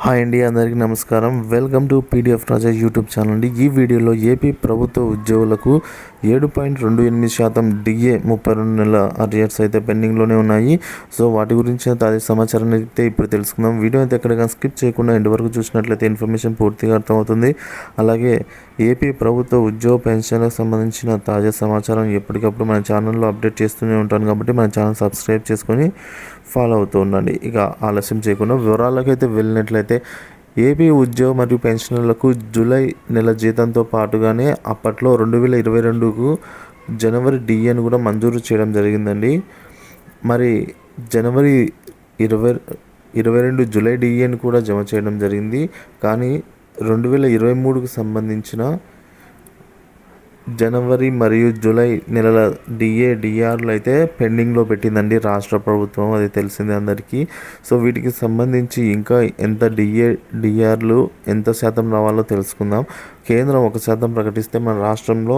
Hi అండి, అందరికీ నమస్కారం. Welcome to PDF Raja YouTube channel అండి. ఈ వీడియోలో ఏపీ ప్రభుత్వ ఉద్యోగులకు 7.28% డిఏ 32 నెలల అరియర్స్ అయితే పెండింగ్లోనే ఉన్నాయి. సో వాటి గురించి తాజా సమాచారాన్ని అయితే ఇప్పుడు తెలుసుకుందాం. వీడియో అయితే ఎక్కడికైనా స్కిప్ చేయకుండా ఎండ్ వరకు చూసినట్లయితే ఇన్ఫర్మేషన్ పూర్తిగా అర్థమవుతుంది. అలాగే ఏపీ ప్రభుత్వ ఉద్యోగ పెన్షన్లకు సంబంధించిన తాజా సమాచారం ఎప్పటికప్పుడు మన ఛానల్లో అప్డేట్ చేస్తూనే ఉంటాను కాబట్టి మన ఛానల్ సబ్స్క్రైబ్ చేసుకొని ఫాలో అవుతూ ఉండండి. ఇక ఆలస్యం చేయకుండా వివరాలకైతే వెళ్ళినట్లయితే ఏపీ ఉద్యోగ మరియు పెన్షనర్లకు జూలై నెల జీతంతో పాటుగానే అప్పట్లో 2022కు జనవరి డిఏను కూడా మంజూరు చేయడం జరిగిందండి. మరి జనవరి 2022 జూలై డిఏను కూడా జమ చేయడం జరిగింది. కానీ 2023కు సంబంధించిన జనవరి మరియు జూలై నెలల డిఆర్లు అయితే పెండింగ్లో పెట్టిందండి రాష్ట్ర ప్రభుత్వం. అది తెలిసిందే అందరికీ. సో వీటికి సంబంధించి ఇంకా ఎంత డిఆర్లు ఎంత శాతం రావాలో తెలుసుకుందాం. కేంద్రం 1% ప్రకటిస్తే మన రాష్ట్రంలో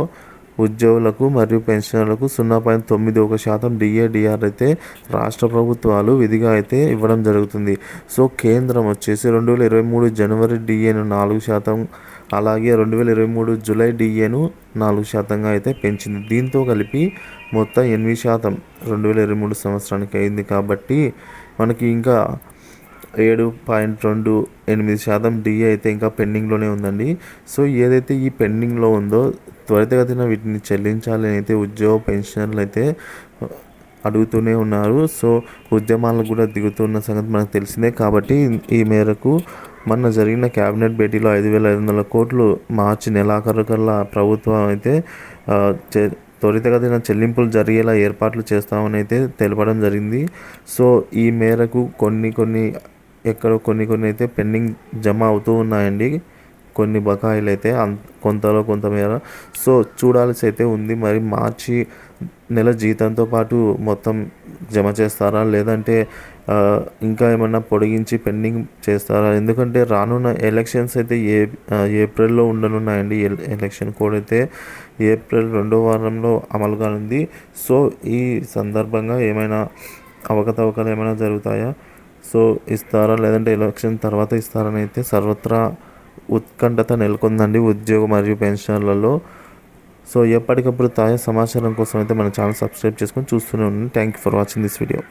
ఉద్యోగులకు మరియు పెన్షనర్లకు 0.91% డిఆర్ అయితే రాష్ట్ర ప్రభుత్వాలు విధిగా అయితే ఇవ్వడం జరుగుతుంది. సో కేంద్రం వచ్చేసి 2023 జనవరి డిఏను 4%, అలాగే 2023 జూలై డిఏను 4%గా అయితే పెంచింది. దీంతో కలిపి మొత్తం 8% 2023 సంవత్సరానికి అయింది. కాబట్టి మనకి ఇంకా 7.28% డిఏ అయితే ఇంకా పెండింగ్లోనే ఉందండి. సో ఏదైతే ఈ పెండింగ్లో ఉందో త్వరితగతిన వీటిని చెల్లించాలని అయితే ఉద్యోగ పెన్షనర్లు అయితే అడుగుతూనే ఉన్నారు. సో ఉద్యమాలకు కూడా దిగుతున్న సంగతి మనకు తెలిసిందే. కాబట్టి ఈ మేరకు మొన్న జరిగిన క్యాబినెట్ భేటీలో 5,500 కోట్లు మార్చి నెలాఖరుకల్లా ప్రభుత్వం అయితే త్వరితగతిన చెల్లింపులు జరిగేలా ఏర్పాట్లు చేస్తామని అయితే తెలపడం జరిగింది. సో ఈ మేరకు కొన్ని అయితే పెండింగ్ జమ అవుతూ ఉన్నాయండి. కొన్ని బకాయిలు అయితే కొంతలో కొంతమేర. సో చూడాల్సి అయితే ఉంది. మరి మార్చి నెల జీతంతో పాటు మొత్తం జమ చేస్తారా, లేదంటే ఇంకా ఏమన్నా పొడిగించి పెండింగ్ చేస్తారా? ఎందుకంటే రానున్న ఎలక్షన్స్ అయితే ఏప్రిల్లో ఉండనున్నాయండి. ఎలక్షన్ కోడ్ అయితే ఏప్రిల్ 2వ వారంలో అమలు కానుంది. సో ఈ సందర్భంగా ఏమైనా అవకతవకలు ఏమైనా జరుగుతాయా? సో ఇస్తారా, లేదంటే ఎలక్షన్ తర్వాత ఇస్తారని అయితే సర్వత్రా ఉత్కంఠత నెలకొందండి ఉద్యోగ మరియు పెన్షనర్లలో. సో ఎప్పటికప్పుడు తాజా సమాచారం కోసం అయితే మన ఛానల్ సబ్స్క్రైబ్ చేసుకొని చూస్తూనే ఉండండి. Thank you for watching this video.